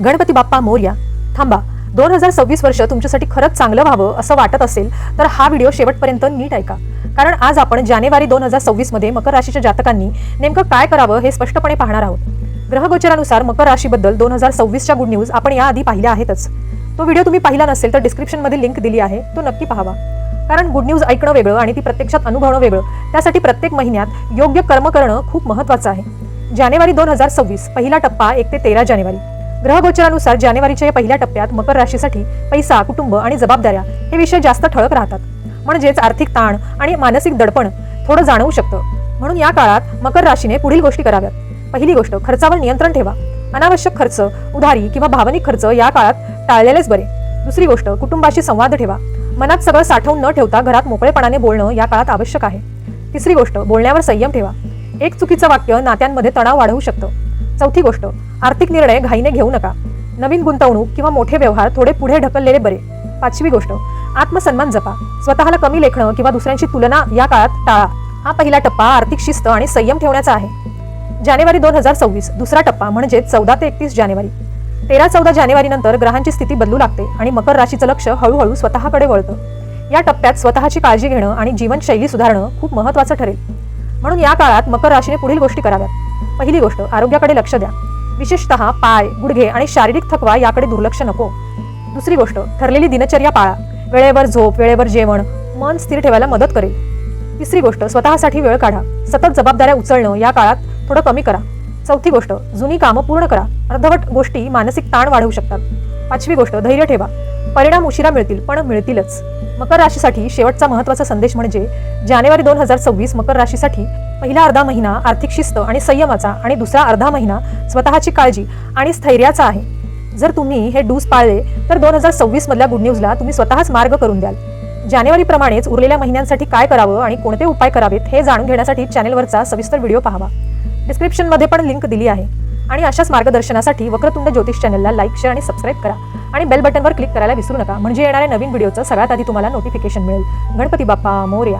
गणपती बाप्पा मोरया. थांबा, 2026 वर्ष तुमच्यासाठी खरंच चांगलं व्हावं असं वाटत असेल तर हा व्हिडिओ शेवटपर्यंत नीट ऐका. कारण आज आपण जानेवारी 2026 मध्ये मकर राशीच्या जातकांनी नेमकं काय करावं हे स्पष्टपणे पाहणार आहोत. ग्रहगोचरानुसार मकर राशीबद्दल 2026च्या गुड न्यूज आपण याआधी पाहिल्या आहेतच. तो व्हिडिओ तुम्ही पाहिला नसेल तर डिस्क्रिप्शनमध्ये लिंक दिली आहे, तो नक्की पाहावा. कारण गुड न्यूज ऐकणं वेगळं आणि ती प्रत्यक्षात अनुभवणं वेगळं. त्यासाठी प्रत्येक महिन्यात योग्य कर्म करणं खूप महत्त्वाचं आहे. जानेवारी 2026 पहिला टप्पा 1 ते 13 जानेवारी. ग्रहगोचरानुसार जानेवारीच्या या पहिल्या टप्प्यात मकर राशीसाठी पैसा, कुटुंब आणि जबाबदाऱ्या हे विषय जास्त ठळक राहतात. म्हणजेच आर्थिक ताण आणि मानसिक दडपण थोडं जाणवू शकतं. म्हणून या काळात मकर राशीने पुढील गोष्टी कराव्यात. पहिली गोष्ट, खर्चावर नियंत्रण ठेवा. अनावश्यक खर्च, उधारी किंवा भावनिक खर्च या काळात टाळलेलेच बरे. दुसरी गोष्ट, कुटुंबाशी संवाद ठेवा. मनात सगळं साठवून न ठेवता घरात मोकळेपणाने बोलणं या काळात आवश्यक आहे. तिसरी गोष्ट, बोलण्यावर संयम ठेवा. एक चुकीचं वाक्य नात्यांमध्ये तणाव वाढवू शकतं. चौथी गोष्ट, आर्थिक निर्णय घाईने घेऊ नका. नवीन गुंतवणूक किंवा मोठे व्यवहार थोडे पुढे ढकललेले बरे. पाचवी गोष्ट, आत्मसन्मान जपा. स्वतःला कमी लेखणं किंवा दुसऱ्यांची तुलना या काळात टाळा. हा पहिला टप्पा आर्थिक शिस्त आणि संयम ठेवण्याचा आहे. जानेवारी 2026 दुसरा टप्पा म्हणजे 14 ते 31 जानेवारी. 13-14 जानेवारी नंतर ग्रहांची स्थिती बदलू लागते आणि मकर राशीचं लक्ष हळूहळू स्वतःकडे वळतं. या टप्प्यात स्वतःची काळजी घेणं आणि जीवनशैली सुधारणं खूप महत्त्वाचं ठरेल. म्हणून या काळात मकर राशीने पुढील गोष्टी कराव्यात. पहिली गोष्ट, आरोग्याकडे लक्ष द्या. विशेषतः पाय, गुडघे आणि शारीरिक थकवा याकडे दुर्लक्ष नको. दुसरी गोष्ट, ठरलेली दिनचर्या पाळा. वेळेवर झोप, वेळेवर जेवण मन स्थिर ठेवायला मदत करेल. तिसरी गोष्ट, स्वतःसाठी वेळ काढा. सतत जबाबदाऱ्या उचलणं या काळात थोडं कमी करा. चौथी गोष्ट, जुनी कामं पूर्ण करा. अर्धवट गोष्टी मानसिक ताण वाढवू शकतात. पाचवी गोष्ट, धैर्य ठेवा. परिणाम उशिरा मिळतील पण मिळतीलच. मकर राशीसाठी शेवटचा महत्त्वाचा संदेश म्हणजे जानेवारी 2026 मकर राशीसाठी पहिला अर्धा महिना आर्थिक शिस्त आणि संयमाचा आणि दुसरा अर्धा महिना स्वतःची काळजी आणि स्थैर्याचा आहे. जर तुम्ही हे डूज पाळले तर 2026 मधल्या गुड न्यूजला तुम्ही स्वतःच मार्ग करून द्याल. जानेवारीप्रमाणेच उरलेल्या महिन्यांसाठी काय करावं आणि कोणते उपाय करावेत हे जाणून घेण्यासाठी चॅनेलवरचा सविस्तर व्हिडिओ पाहावा. डिस्क्रिप्शनमध्ये पण लिंक दिली आहे. आणि अशाच मार्गदर्शनासाठी वक्रतुंड ज्योतिष चॅनलला लाईक, शेअर आणि सबस्क्राईब करा. आणि बेल बटनवर क्लिक करायला विसरू नका, म्हणजे येणाऱ्या नवीन व्हिडिओचं सगळ्यात आधी तुम्हाला नोटिफिकेशन मिळेल. गणपती बाप्पा मोरया.